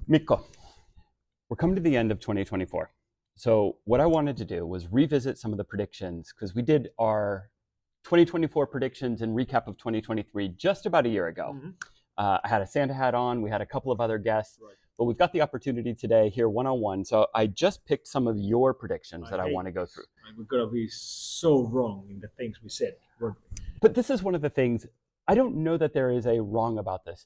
Mikko, we're coming to the end of 2024. So what I wanted to do was revisit some of the predictions, because we did our 2024 predictions and recap of 2023 just about a year ago. I had a Santa hat on, we had a couple of other guests, but we've got the opportunity today here one-on-one. So I just picked some of your predictions that I want to go through. We're going to be so wrong in the things we said. But this is one of the things, I don't know that there is a wrong about this.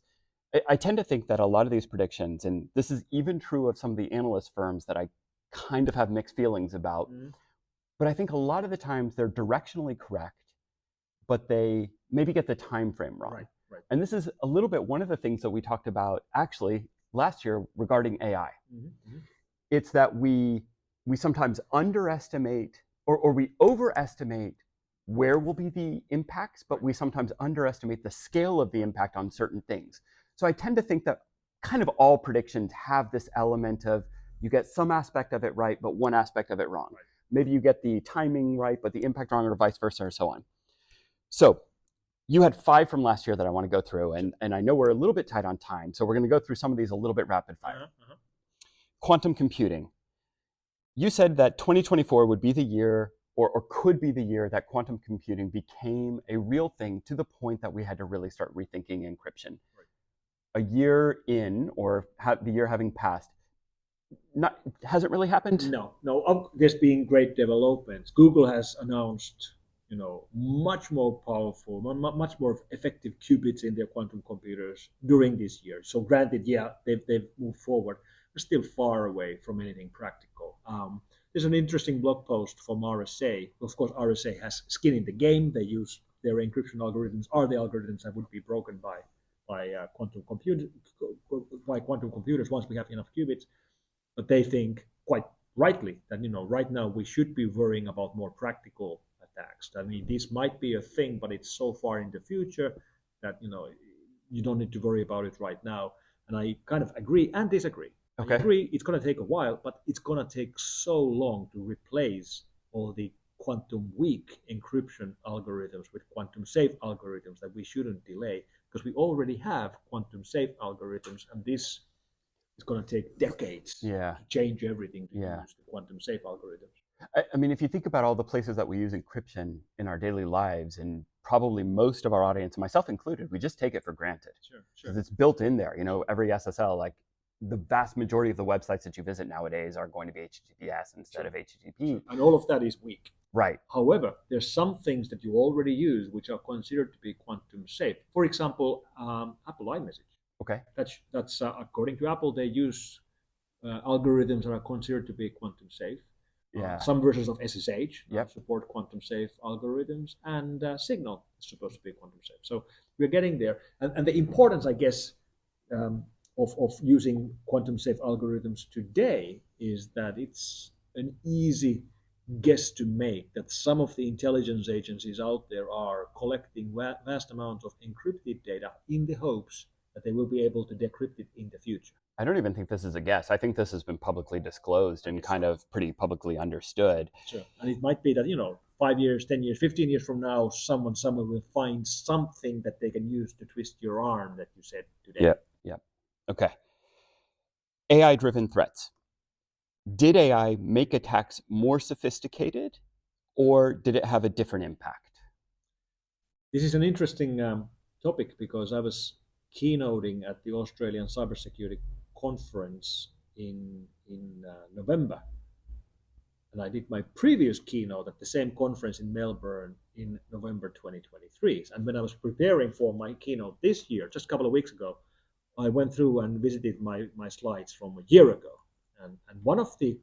I tend to think that a lot of these predictions, and this is even true of some of the analyst firms that I kind of have mixed feelings about, but I think a lot of the times they're directionally correct, but they maybe get the time frame wrong. Right. And this is a little bit one of the things that we talked about actually last year regarding AI. It's that we sometimes underestimate or we overestimate where will be the impacts, but we sometimes underestimate the scale of the impact on certain things. So I tend to think that kind of all predictions have this element of you get some aspect of it right, but one aspect of it wrong. Right. Maybe you get the timing right, but the impact wrong, or vice versa, or so on. So you had 5 from last year that I want to go through, and I know we're a little bit tight on time, so we're going to go through some of these a little bit rapid fire. Quantum computing. You said that 2024 would be the year, or could be the year, that quantum computing became a real thing to the point that we had to really start rethinking encryption. A year in, or the year having passed, hasn't really happened? No. There's been great developments. Google has announced, much more powerful, much more effective qubits in their quantum computers during this year. So granted, yeah, they've moved forward. We're still far away from anything practical. There's an interesting blog post from RSA. Of course, RSA has skin in the game. They use their encryption algorithms are the algorithms that would be broken by quantum computers once we have enough qubits. But they think quite rightly that right now we should be worrying about more practical attacks. I mean, this might be a thing, but it's so far in the future that you don't need to worry about it right now. And I kind of agree and disagree. Okay. I agree it's going to take a while, but it's going to take so long to replace all the quantum weak encryption algorithms with quantum safe algorithms that we shouldn't delay, because we already have quantum safe algorithms, and this is going to take decades to change everything to use the quantum safe algorithms. I mean, if you think about all the places that we use encryption in our daily lives, and probably most of our audience, myself included, we just take it for granted. Sure. Because it's built in there. Every SSL, like the vast majority of the websites that you visit nowadays are going to be HTTPS instead of HTTP. And all of that is weak. Right. However, there's some things that you already use which are considered to be quantum safe. For example, Apple iMessage. Okay. That's according to Apple, they use algorithms that are considered to be quantum safe. Some versions of SSH support quantum safe algorithms, and Signal is supposed to be quantum safe. So we're getting there. And the importance, I guess, of using quantum safe algorithms today is that it's an easy guess to make that some of the intelligence agencies out there are collecting vast amounts of encrypted data in the hopes that they will be able to decrypt it in the future. I don't even think this is a guess. I think this has been publicly disclosed and kind of pretty publicly understood. Sure. And it might be that, 5 years, 10 years, 15 years from now, someone somewhere will find something that they can use to twist your arm that you said today. Yeah. Okay. AI-driven threats. Did AI make attacks more sophisticated, or did it have a different impact? This is an interesting topic, because I was keynoting at the Australian Cybersecurity conference in November, and I did my previous keynote at the same conference in Melbourne in November 2023. And when I was preparing for my keynote this year, just a couple of weeks ago, I went through and visited my slides from a year ago, and one of the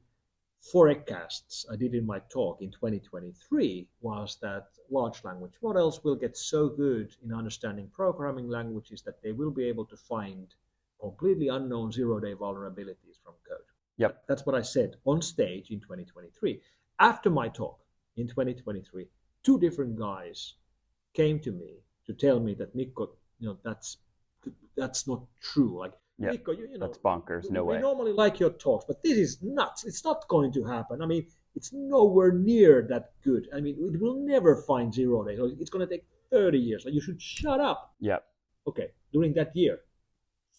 forecasts I did in my talk in 2023 was that large language models will get so good in understanding programming languages that they will be able to find completely unknown zero-day vulnerabilities from code. Yep. That's what I said on stage in 2023. After my talk in 2023, 2 different guys came to me to tell me that, Mikko, that's not true. Like, Mikko, that's bonkers. No way. We normally like your talks, but this is nuts. It's not going to happen. I mean, it's nowhere near that good. I mean, it will never find 0 days. It's going to take 30 years. Like, you should shut up. Yeah. Okay. During that year,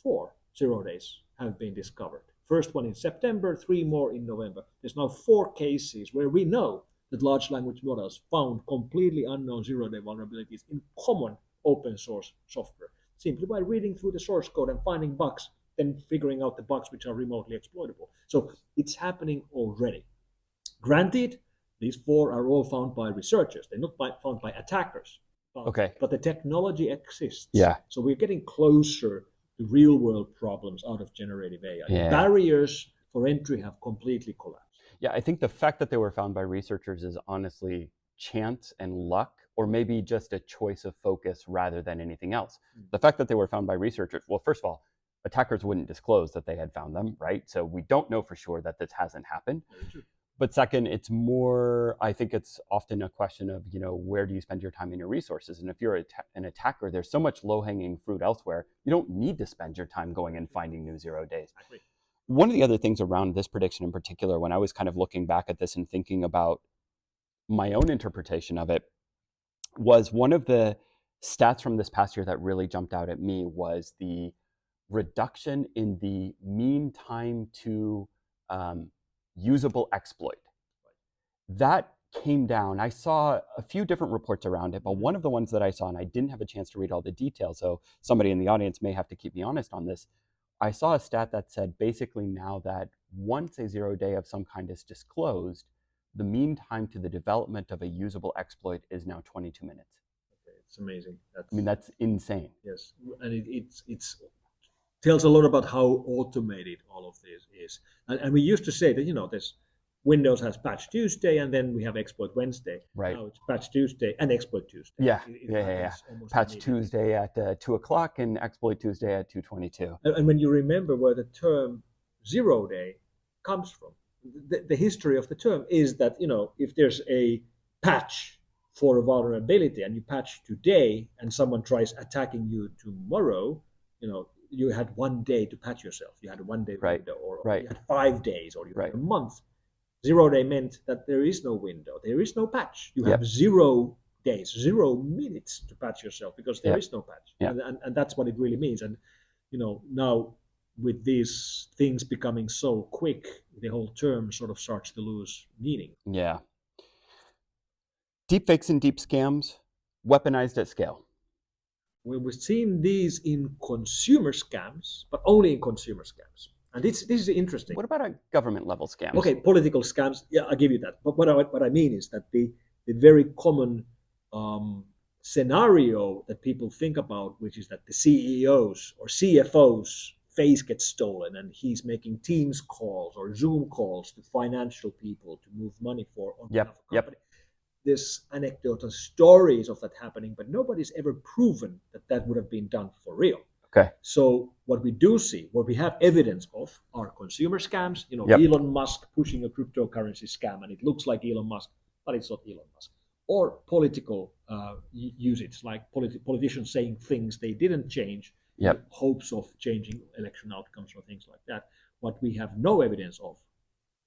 4 zero days have been discovered. First one in September, 3 more in November. There's now 4 cases where we know that large language models found completely unknown zero-day vulnerabilities in common open source software, simply by reading through the source code and finding bugs, then figuring out the bugs which are remotely exploitable. So it's happening already. Granted, these 4 are all found by researchers. They're not found by attackers. But the technology exists. Yeah. So we're getting closer to real-world problems out of generative AI. Yeah. The barriers for entry have completely collapsed. Yeah, I think the fact that they were found by researchers is honestly chance and luck, or maybe just a choice of focus rather than anything else. The fact that they were found by researchers, well, first of all, attackers wouldn't disclose that they had found them, right? So we don't know for sure that this hasn't happened. But second, it's more, I think it's often a question of, where do you spend your time and your resources? And if you're an attacker, there's so much low-hanging fruit elsewhere. You don't need to spend your time going and finding new 0 days. Exactly. One of the other things around this prediction in particular, when I was kind of looking back at this and thinking about my own interpretation of it, was one of the stats from this past year that really jumped out at me was the reduction in the mean time to usable exploit. That came down. I saw a few different reports around it, but one of the ones that I saw, and I didn't have a chance to read all the details, so somebody in the audience may have to keep me honest on this. I saw a stat that said basically now that once a 0 day of some kind is disclosed, the mean time to the development of a usable exploit is now 22 minutes. Okay, it's amazing. That's insane. Yes, and it's tells a lot about how automated all of this is. And we used to say that, there's Windows has Patch Tuesday, and then we have Exploit Wednesday. Right. Now it's Patch Tuesday and Exploit Tuesday. Yeah. Yeah. Patch Tuesday at 2 o'clock and Exploit Tuesday at 2:22. And when you remember where the term 0 day comes from, the history of the term is that, if there's a patch for a vulnerability and you patch today and someone tries attacking you tomorrow, you had 1 day to patch yourself. You had a 1 day window, or you had 5 days, or you had a month. 0 day meant that there is no window, there is no patch. You have 0 days, 0 minutes to patch yourself because there is no patch. And that's what it really means. And now with these things becoming so quick, the whole term sort of starts to lose meaning. Yeah. Deepfakes and deep scams weaponized at scale. We've seen these in consumer scams, but only in consumer scams. And this is interesting. What about at government level scams? Okay, political scams, yeah, I'll give you that. But what I mean is that the very common scenario that people think about, which is that the CEOs or CFOs face gets stolen and he's making Teams calls or Zoom calls to financial people to move money on behalf of a company. There's anecdotal stories of that happening, but nobody's ever proven that would have been done for real. Okay. So what we do see, what we have evidence of, are consumer scams. Elon Musk pushing a cryptocurrency scam, and it looks like Elon Musk, but it's not Elon Musk. Or political usage, like politicians saying things they didn't change, in hopes of changing election outcomes or things like that. What we have no evidence of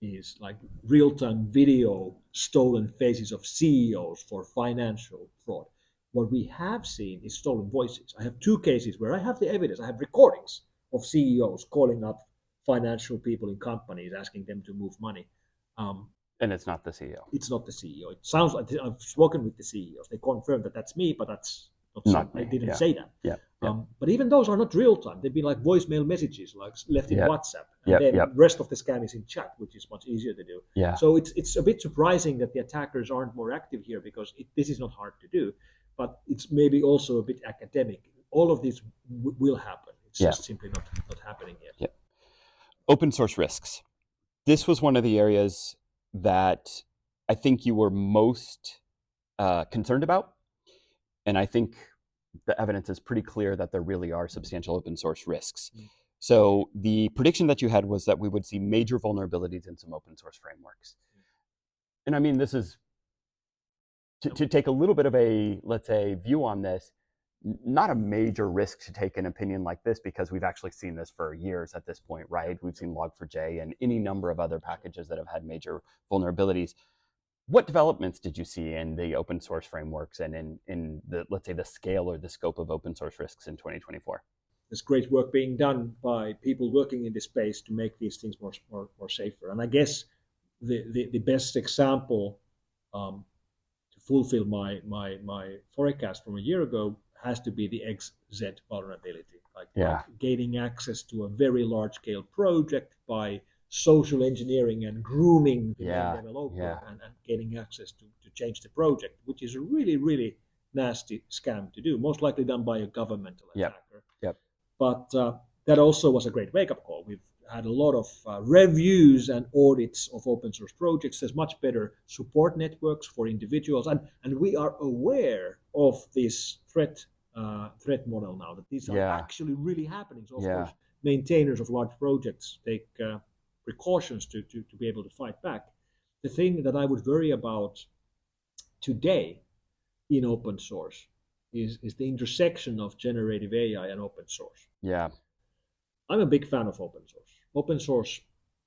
is like real-time video stolen faces of CEOs for financial fraud. What we have seen is stolen voices. I have 2 cases where I have the evidence. I have recordings of CEOs calling up financial people in companies, asking them to move money. And it's not the CEO. It's not the CEO. It sounds like I've spoken with the CEOs. They confirmed that that's me, but that's not me. I didn't say that. But even those are not real time. They've been like voicemail messages, like left in WhatsApp. And then the rest of the scam is in chat, which is much easier to do. So it's a bit surprising that the attackers aren't more active here, because this is not hard to do. But it's maybe also a bit academic. All of this will happen. It's just simply not happening yet. Open source risks. This was one of the areas that I think you were most concerned about. And I think the evidence is pretty clear that there really are substantial open source risks. So the prediction that you had was that we would see major vulnerabilities in some open source frameworks. And I mean, this is to take a little bit of a, let's say, view on this, not a major risk to take an opinion like this, because we've actually seen this for years at this point, right? We've seen Log4j and any number of other packages that have had major vulnerabilities. What developments did you see in the open source frameworks and in the, let's say, the scale or the scope of open source risks in 2024? there's great work being done by people working in this space to make these things more safer. And I guess the best example to fulfill my forecast from a year ago has to be the XZ vulnerability, like gaining access to a very large scale project by social engineering and grooming the main developer and gaining access to change the project, which is a really nasty scam to do, most likely done by a governmental attacker. But that also was a great wake-up call. We've had a lot of reviews and audits of open source projects. There's much better support networks for individuals, and we are aware of this threat model now, that these are actually really happening. So of course, maintainers of large projects take precautions to be able to fight back. The thing that I would worry about today in open source is the intersection of generative AI and open source. I'm a big fan of open source. Open source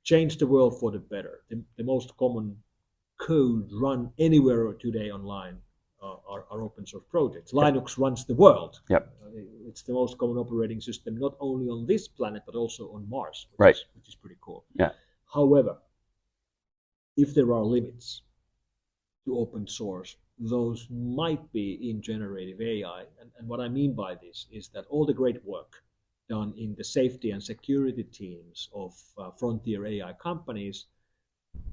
changed the world for the better. The most common code run anywhere today online are open source projects. Linux runs the world. It's the most common operating system, not only on this planet, but also on Mars, which is pretty cool. However, if there are limits to open source, those might be in generative AI. And what I mean by this is that all the great work done in the safety and security teams of frontier AI companies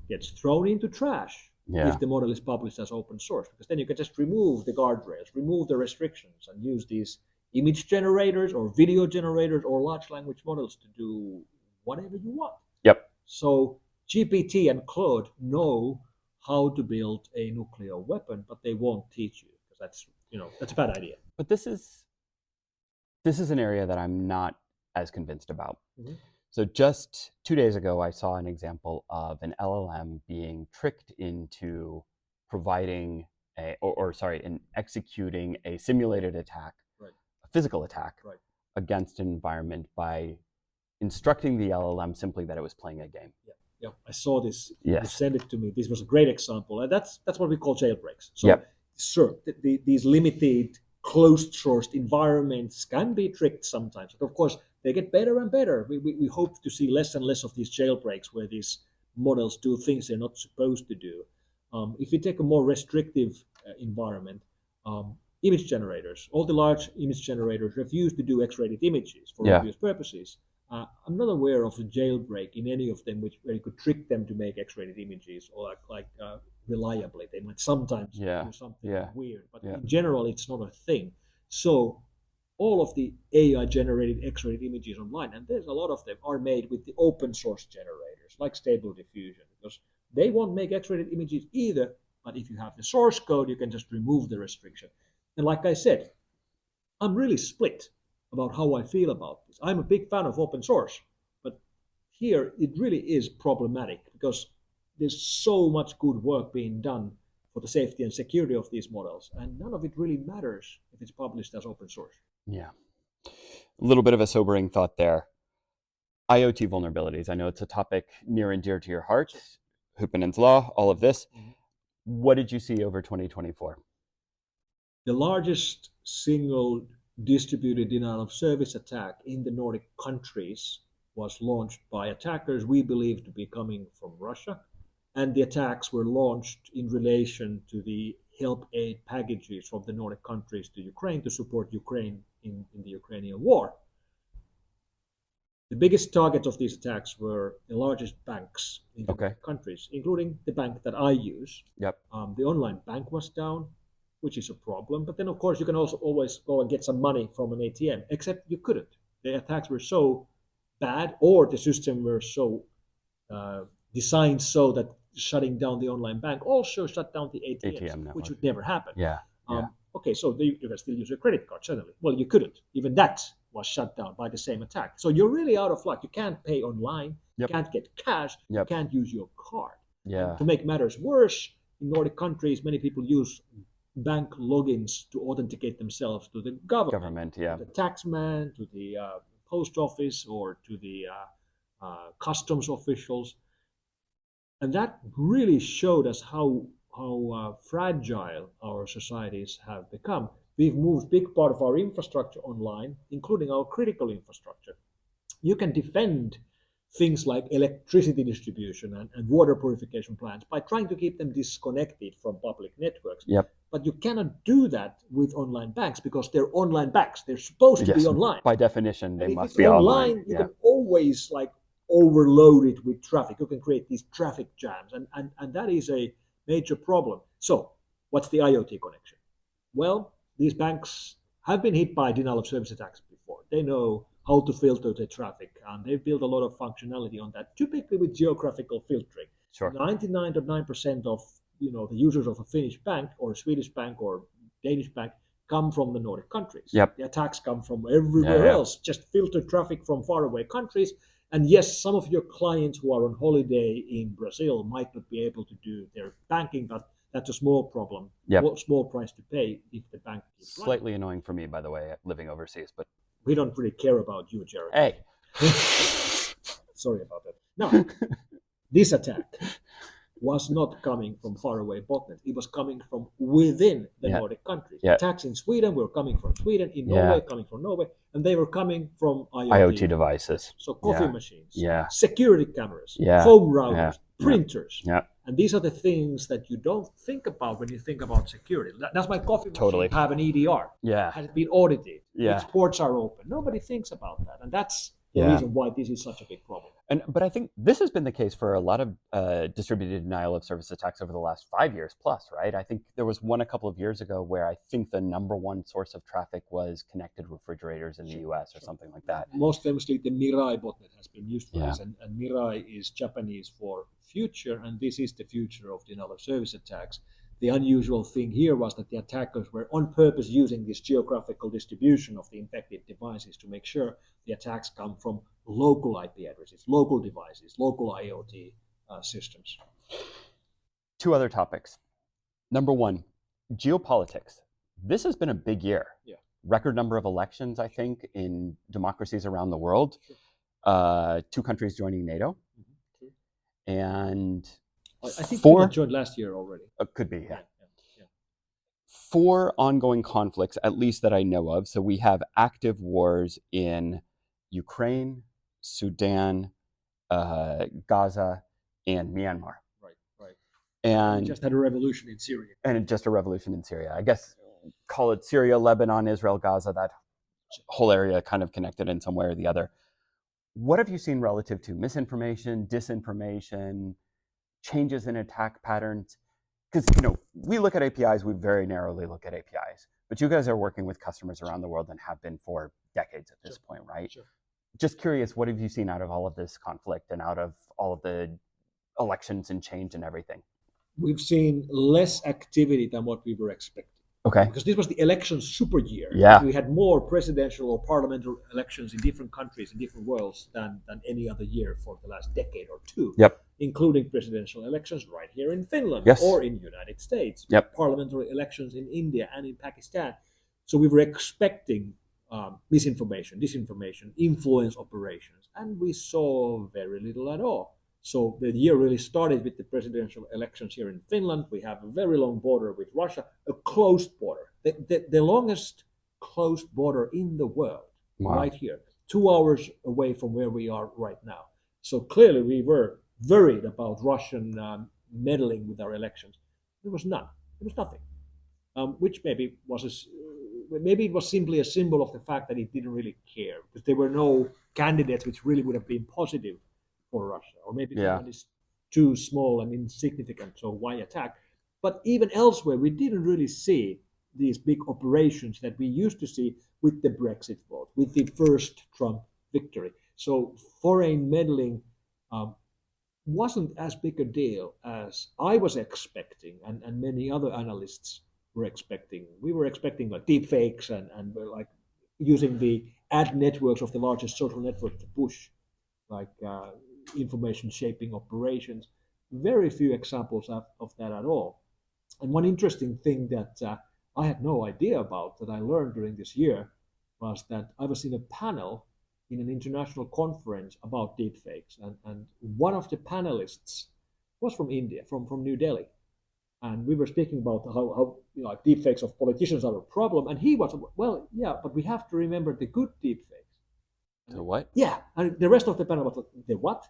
gets thrown into trash if the model is published as open source, because then you can just remove the guardrails, remove the restrictions, and use these image generators or video generators or large language models to do whatever you want. So GPT and Claude know how to build a nuclear weapon, but they won't teach you, because that's a bad idea. But this is an area that I'm not as convinced about. So just 2 days ago, I saw an example of an LLM being tricked into providing executing a simulated attack, a physical attack against an environment by instructing the LLM simply that it was playing a game. I saw this. You sent it to me. This was a great example, and that's what we call jailbreaks. So sure, these limited closed sourced environments can be tricked sometimes, but of course they get better and better. We hope to see less and less of these jailbreaks where these models do things they're not supposed to do. If you take a more restrictive environment, image generators, all the large image generators refuse to do X-rated images for obvious purposes. I'm not aware of a jailbreak in any of them where you could trick them to make X-rated images or reliably. They might sometimes do something weird, but in general, it's not a thing. So all of the AI-generated X-rated images online, and there's a lot of them, are made with the open source generators, like Stable Diffusion, because they won't make X-rated images either, but if you have the source code, you can just remove the restriction. And like I said, I'm really split about how I feel about this. I'm a big fan of open source, but here it really is problematic because there's so much good work being done for the safety and security of these models, and none of it really matters if it's published as open source. A little bit of a sobering thought there. IoT vulnerabilities. I know it's a topic near and dear to your heart. Hypponen's Law, all of this. What did you see over 2024? The largest single distributed denial of service attack in the Nordic countries was launched by attackers we believe to be coming from Russia, and the attacks were launched in relation to the help aid packages from the Nordic countries to Ukraine to support Ukraine in the Ukrainian war. The biggest targets of these attacks were the largest banks in the Nordic countries, including the bank that I use. The online bank was down, which is a problem. But then, of course, you can also always go and get some money from an ATM, except you couldn't. The attacks were so bad, or the system were so designed so that shutting down the online bank also shut down the ATMs, which would never happen. Okay, so you can still use your credit card, certainly. Well, you couldn't. Even that was shut down by the same attack. So you're really out of luck. You can't pay online. You can't get cash. You can't use your card. And to make matters worse, in Nordic countries, many people use bank logins to authenticate themselves to the government, to the taxman, to the post office, or to the customs officials. And that really showed us how fragile our societies have become. we've moved big part of our infrastructure online, including our critical infrastructure. You can defend things like electricity distribution and water purification plants by trying to keep them disconnected from public networks. Yep. But you cannot do that with online banks because they're online banks. They're supposed to be online. By definition, they and must if be it's online. You can always like overload it with traffic. You can create these traffic jams, and that is a major problem. So what's the IoT connection? Well, these banks have been hit by denial of service attacks before. They know how to filter the traffic, and they've built a lot of functionality on that, typically with geographical filtering. Sure. 99.9% of the users of a Finnish bank or a Swedish bank or Danish bank come from the Nordic countries. Yep. The attacks come from everywhere else, just filter traffic from faraway countries. And yes, some of your clients who are on holiday in Brazil might not be able to do their banking, but that's a small problem, small price to pay if the bank keeps running. Slightly annoying for me, by the way, living overseas, but we don't really care about you, Jared. Hey. Sorry about that. Now, this attack was not coming from faraway botnets. It was coming from within the Nordic countries. Attacks in Sweden were coming from Sweden, in Norway coming from Norway, and they were coming from IoT devices. So coffee machines, Yeah. security cameras, home routers, printers. Yeah. And these are the things that you don't think about when you think about security. That's my coffee machine. Totally. Have an EDR. Yeah. Has it been audited? Yeah. Its ports are open. Nobody thinks about that. And that's the reason why this is such a big problem. But I think this has been the case for a lot of distributed denial of service attacks over the last 5 years plus, right? I think there was one a couple of years ago where I think the number one source of traffic was connected refrigerators in the US or something like that. Most famously, the Mirai botnet has been used for this, and Mirai is Japanese for future, and this is the future of denial of service attacks. The unusual thing here was that the attackers were on purpose using this geographical distribution of the infected devices to make sure the attacks come from local IP addresses, local devices, local IoT systems. Two other topics. Number one, geopolitics. This has been a big year. Yeah. Record number of elections, I think, in democracies around the world. Sure. 2 countries joining NATO. Mm-hmm. And I think 4 Finland joined last year already. Could be, yeah. 4 ongoing conflicts, at least that I know of. So we have active wars in Ukraine, Sudan, Gaza, and Myanmar. Right. And we just had a revolution in Syria. And just a revolution in Syria. I guess call it Syria, Lebanon, Israel, Gaza, that whole area kind of connected in some way or the other. What have you seen relative to misinformation, disinformation, changes in attack patterns? Because, we look at APIs, we very narrowly look at APIs, but you guys are working with customers around the world and have been for decades at this point, right? Sure. Just curious, what have you seen out of all of this conflict and out of all of the elections and change and everything? We've seen less activity than what we were expecting. Okay. Because this was the election super year. Yeah. We had more presidential or parliamentary elections in different countries, in different worlds than any other year for the last decade or two. Yep. Including presidential elections right here in Finland or in the United States. Yep. Parliamentary elections in India and in Pakistan. So we were expecting misinformation, disinformation, influence operations, and we saw very little at all. So the year really started with the presidential elections here in Finland. We have a very long border with Russia, a closed border, the longest closed border in the world, right here, 2 hours away from where we are right now. So clearly we were worried about Russian meddling with our elections. There was none. There was nothing, which maybe it was simply a symbol of the fact that it didn't really care, because there were no candidates which really would have been positive for Russia, or maybe Finland is too small and insignificant, so why attack? But even elsewhere, we didn't really see these big operations that we used to see with the Brexit vote, with the first Trump victory. So foreign meddling wasn't as big a deal as I was expecting, and many other analysts were expecting. We were expecting like deep fakes and like using the ad networks of the largest social network to push like information shaping operations. Very few examples of that at all. And one interesting thing that I had no idea about that I learned during this year was that I was in a panel in an international conference about deepfakes, and one of the panelists was from India, from New Delhi. and we were speaking about how like deepfakes of politicians are a problem, and he was, well, yeah, but we have to remember the good deepfakes. The what? Yeah, and the rest of the panel was like, the what?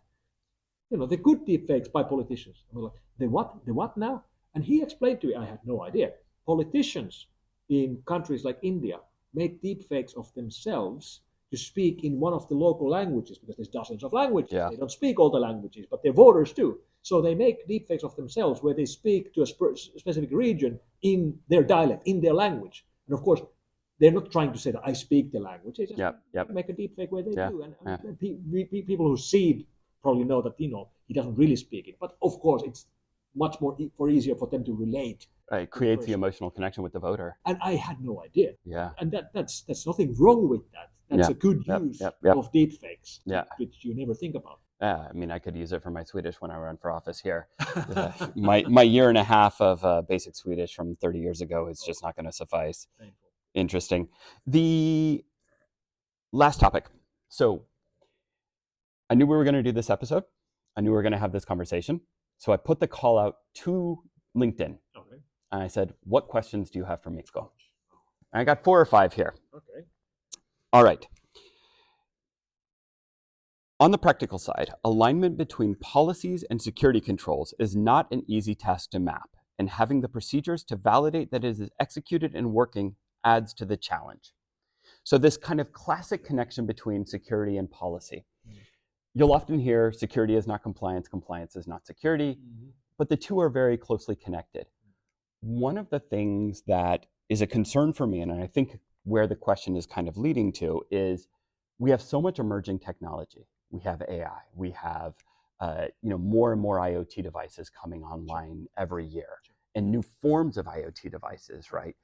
The good deepfakes by politicians. And we're like, the what? The what now? And he explained to me, I had no idea. Politicians in countries like India make deepfakes of themselves to speak in one of the local languages, because there's dozens of languages. Yeah. They don't speak all the languages, but their voters do. So they make deepfakes of themselves where they speak to a specific region in their dialect, in their language. And of course, they're not trying to say that I speak the language. They just make a deepfake where they do. And people who see it probably know that he doesn't really speak it. But of course, it's much more easier for them to relate. It creates the emotional connection with the voter. And I had no idea. Yeah. And that's nothing wrong with that. That's a good use of deepfakes, which you never think about. Yeah, I mean, I could use it for my Swedish when I run for office here. My year and a half of basic Swedish from 30 years ago is just not going to suffice. Painful. Interesting. The last topic. So I knew we were going to do this episode. I knew we were going to have this conversation. So I put the call out to LinkedIn. Okay. And I said, what questions do you have for Mikko? And I got 4 or 5 here. Okay. All right. On the practical side, alignment between policies and security controls is not an easy task to map, and having the procedures to validate that it is executed and working adds to the challenge. So this kind of classic connection between security and policy. You'll often hear security is not compliance, compliance is not security, but the two are very closely connected. One of the things that is a concern for me, and I think where the question is kind of leading to, is we have so much emerging technology. We have AI. We have more and more IoT devices coming online every year, and new forms of IoT devices, right?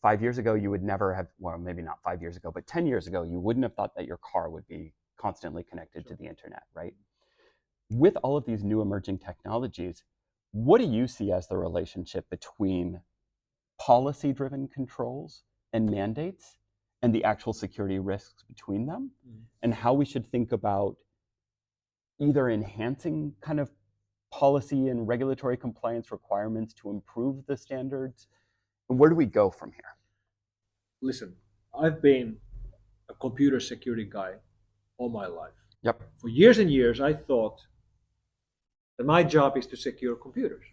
5 years ago, you would never have, well, maybe not 5 years ago, but 10 years ago, you wouldn't have thought that your car would be constantly connected to the internet, right? With all of these new emerging technologies, what do you see as the relationship between policy-driven controls and mandates and the actual security risks between them, and how we should think about either enhancing kind of policy and regulatory compliance requirements to improve the standards? And where do we go from here? Listen, I've been a computer security guy all my life. Yep. For years and years, I thought that my job is to secure computers.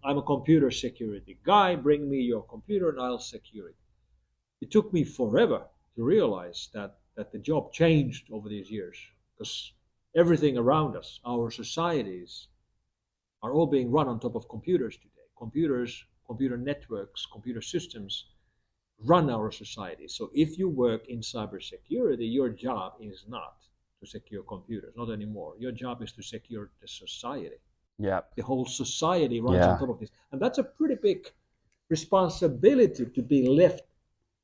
I'm a computer security guy. Bring me your computer and I'll secure it. It took me forever to realize that the job changed over these years, because everything around us, our societies, are all being run on top of computers today. Computers, computer networks, computer systems run our society. So if you work in cybersecurity, your job is not to secure computers, not anymore. Your job is to secure the society. Yeah. The whole society runs on top of this. And that's a pretty big responsibility to be left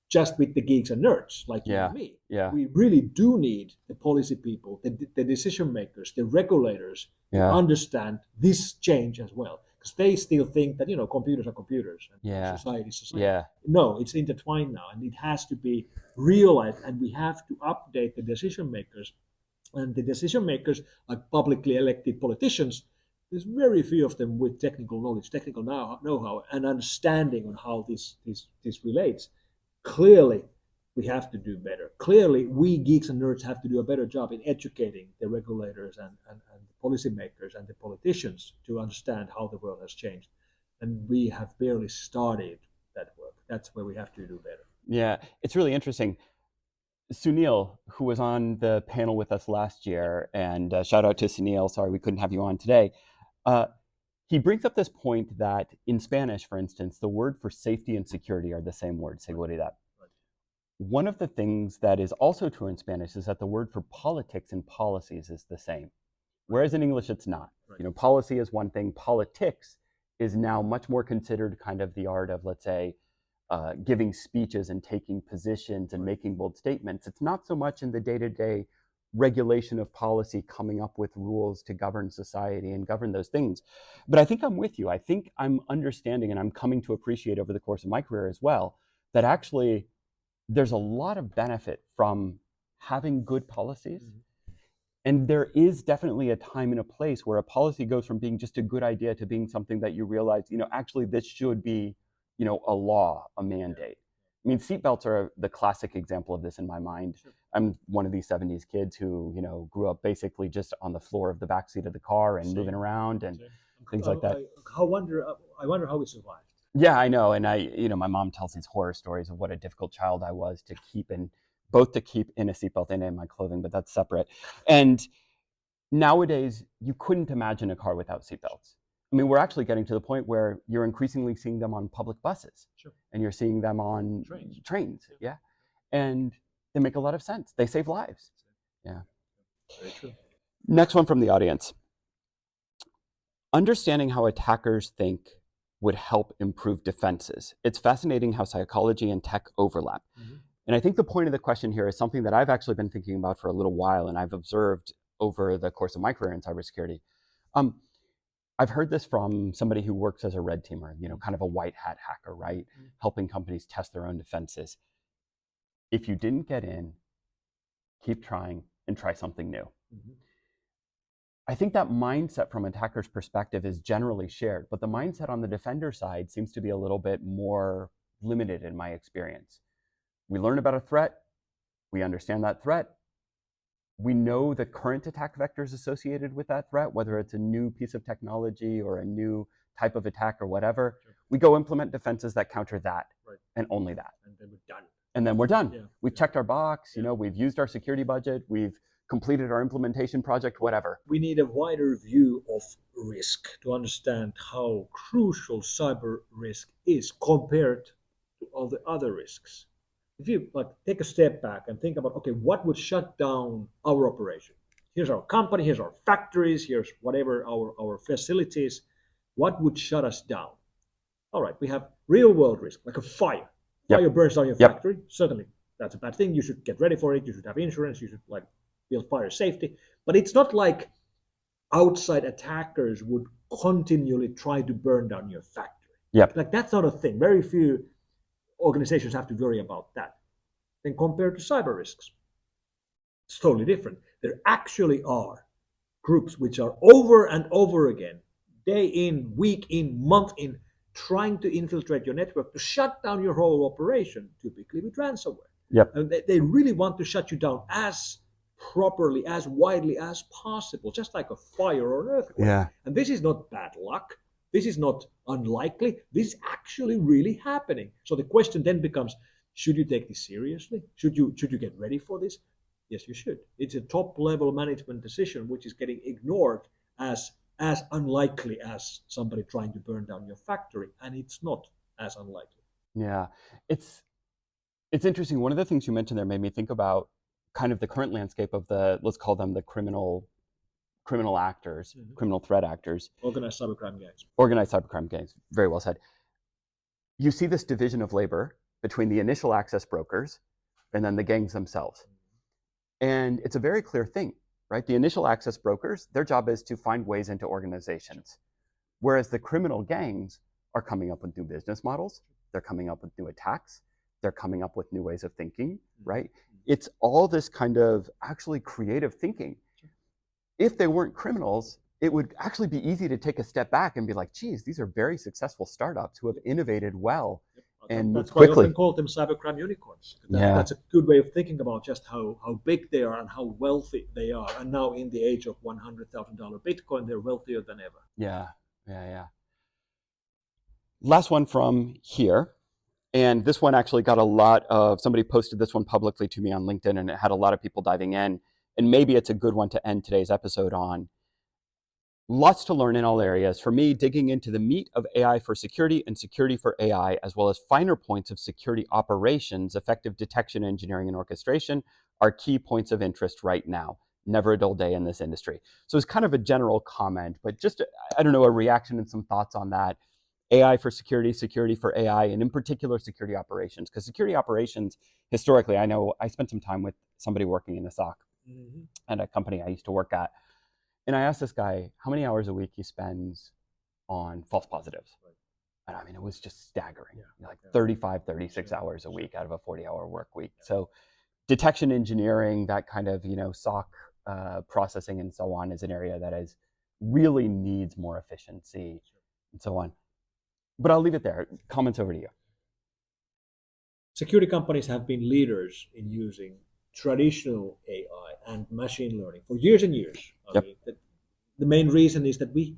just with the geeks and nerds like you and me. Yeah. We really do need the policy people, the decision makers, the regulators to understand this change as well. Because they still think that, computers are computers and society is society. Yeah. No, it's intertwined now, and it has to be realized, and we have to update the decision makers. And the decision makers, like publicly elected politicians, there's very few of them with technical knowledge, technical know-how, and understanding on how this relates. Clearly, we have to do better. Clearly, we geeks and nerds have to do a better job in educating the regulators and the policymakers and the politicians to understand how the world has changed. And we have barely started that work. That's where we have to do better. Yeah, it's really interesting. Sunil, who was on the panel with us last year, and shout out to Sunil, sorry we couldn't have you on today, he brings up this point that in Spanish, for instance, the word for safety and security are the same word, seguridad. One of the things that is also true in Spanish is that the word for politics and policies is the same, whereas in English it's not. Policy is one thing, politics is now much more considered kind of the art of, let's say, giving speeches and taking positions and making bold statements. It's not so much in the day-to-day regulation of policy, coming up with rules to govern society and govern those things. But I think I'm with you. I think I'm understanding, and I'm coming to appreciate over the course of my career as well, that actually there's a lot of benefit from having good policies And there is definitely a time and a place where a policy goes from being just a good idea to being something that you realize, actually this should be, a law, a mandate. I mean, seatbelts are the classic example of this in my mind. Sure. I'm one of these 70s kids who, grew up basically just on the floor of the backseat of the car and moving around and things like that. I wonder how we survived. Yeah, I know. And my mom tells these horror stories of what a difficult child I was to keep in a seatbelt and in my clothing, but that's separate. And nowadays, you couldn't imagine a car without seatbelts. I mean, we're actually getting to the point where you're increasingly seeing them on public buses. Sure. And you're seeing them on trains. Yeah. And they make a lot of sense. They save lives. Yeah. Very true. Next one from the audience. Understanding how attackers think would help improve defenses. It's fascinating how psychology and tech overlap. Mm-hmm. And I think the point of the question here is something that I've actually been thinking about for a little while, and I've observed over the course of my career in cybersecurity. I've heard this from somebody who works as a red teamer, kind of a white hat hacker, right? Mm-hmm. Helping companies test their own defenses. If you didn't get in, keep trying and try something new. Mm-hmm. I think that mindset from an attacker's perspective is generally shared, but the mindset on the defender side seems to be a little bit more limited in my experience. We learn about a threat, we understand that threat, we know the current attack vectors associated with that threat, whether it's a new piece of technology or a new type of attack or whatever. Sure. We go implement defenses that counter that, right, and only that. And then we're done. And then we're done. Yeah. We've checked our box, we've used our security budget, we've completed our implementation project, whatever. We need a wider view of risk to understand how crucial cyber risk is compared to all the other risks. If you take a step back and think about, okay, what would shut down our operation? Here's our company, here's our factories, here's whatever our facilities. What would shut us down? All right, we have real world risk, like a fire. Yep. Fire burns down your factory. Certainly, that's a bad thing. You should get ready for it. You should have insurance. You should build fire safety. But it's not like outside attackers would continually try to burn down your factory. Yep. That's not a thing. Very few organizations have to worry about that. Then compared to cyber risks, it's totally different. There actually are groups which are over and over again, day in, week in, month in, trying to infiltrate your network to shut down your whole operation, typically with ransomware. Yep. And they really want to shut you down as properly, as widely as possible, just like a fire or an earthquake. Yeah. And this is not bad luck. This is not unlikely. This is actually really happening. So the question then becomes, should you take this seriously? Should you get ready for this? Yes, you should. It's a top-level management decision which is getting ignored as unlikely as somebody trying to burn down your factory, and it's not as unlikely. Yeah, it's interesting. One of the things you mentioned there made me think about kind of the current landscape of let's call them the criminal actors, mm-hmm. criminal threat actors. Organized cybercrime gangs. Organized cybercrime gangs. Very well said. You see this division of labor between the initial access brokers and then the gangs themselves. Mm-hmm. And it's a very clear thing, right? The initial access brokers, their job is to find ways into organizations. Whereas the criminal gangs are coming up with new business models. They're coming up with new attacks. They're coming up with new ways of thinking, right? It's all this kind of actually creative thinking. If they weren't criminals, it would actually be easy to take a step back and be like, geez, these are very successful startups who have innovated well and that's quickly. That's why I often call them cybercrime unicorns. That's a good way of thinking about just how big they are and how wealthy they are. And now in the age of $100,000 Bitcoin, they're wealthier than ever. Yeah. Last one from here. And this one actually got a lot of, somebody posted this one publicly to me on LinkedIn, and it had a lot of people diving in. And maybe it's a good one to end today's episode on. Lots to learn in all areas. For me, digging into the meat of AI for security and security for AI, as well as finer points of security operations, effective detection, engineering, and orchestration are key points of interest right now. Never a dull day in this industry. So it's kind of a general comment, but just, I don't know, a reaction and some thoughts on that. AI for security, security for AI, and in particular, security operations. Because security operations, historically, I know I spent some time with somebody working in a SOC mm-hmm. at a company I used to work at. And I asked this guy how many hours a week he spends on false positives. Right. And I mean, it was just staggering. 35, 36 hours a week out of a 40-hour work week. Yeah. So detection engineering, that kind of, SOC processing and so on is an area that really needs more efficiency and so on. But I'll leave it there. Comments over to you. Security companies have been leaders in using traditional AI and machine learning for years and years. I mean, the main reason is that we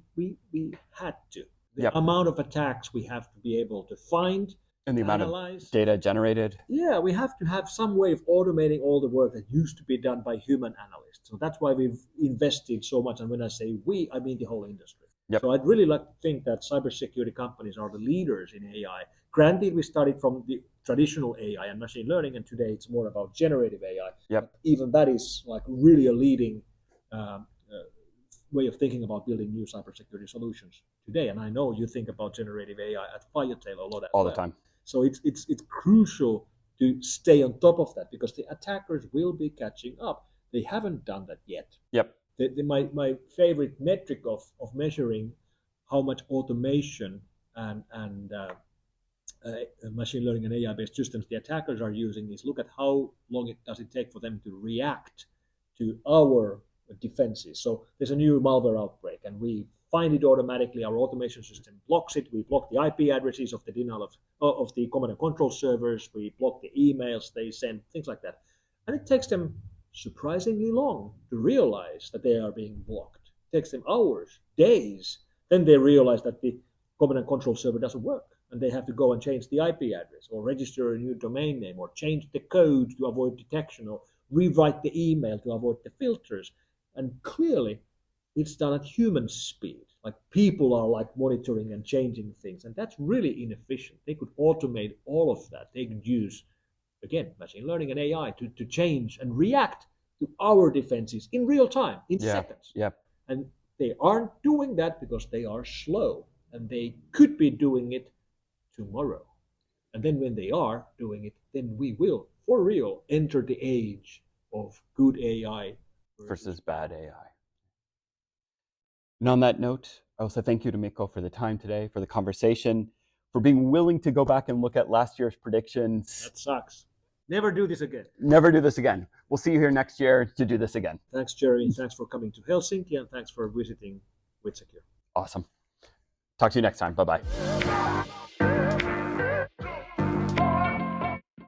had to. The amount of attacks we have to be able to find and the amount analyze. Of data generated. Yeah, we have to have some way of automating all the work that used to be done by human analysts. So that's why we've invested so much. And when I say we, I mean the whole industry. So I'd really like to think that cybersecurity companies are the leaders in AI. Granted, we started from the traditional AI and machine learning, and today it's more about generative AI. But even that is like really a leading way of thinking about building new cybersecurity solutions today. And I know you think about generative AI at FireTail a lot all the time. So it's crucial to stay on top of that because the attackers will be catching up. They haven't done that yet. My favorite metric of measuring how much automation and machine learning and AI-based systems the attackers are using is look at how long does it take for them to react to our defenses. So there's a new malware outbreak and we find it automatically. Our automation system blocks it. We block the IP addresses of the denial of the command and control servers. We block the emails they send, things like that. And it takes them surprisingly long to realize that they are being blocked. It takes them hours, days. Then they realize that the command and control server doesn't work. And they have to go and change the IP address or register a new domain name or change the code to avoid detection or rewrite the email to avoid the filters. And clearly, it's done at human speed. Like people are like monitoring and changing things. And that's really inefficient. They could automate all of that. They could use, again, machine learning and AI to change and react to our defenses in real time, in seconds. And they aren't doing that because they are slow. And they could be doing it tomorrow. And then when they are doing it, then we will, for real, enter the age of good AI versus bad AI. And on that note, I also thank you to Mikko for the time today, for the conversation, for being willing to go back and look at last year's predictions. That sucks. Never do this again. Never do this again. We'll see you here next year to do this again. Thanks, Jerry. Thanks for coming to Helsinki, and thanks for visiting WithSecure. Awesome. Talk to you next time. Bye-bye.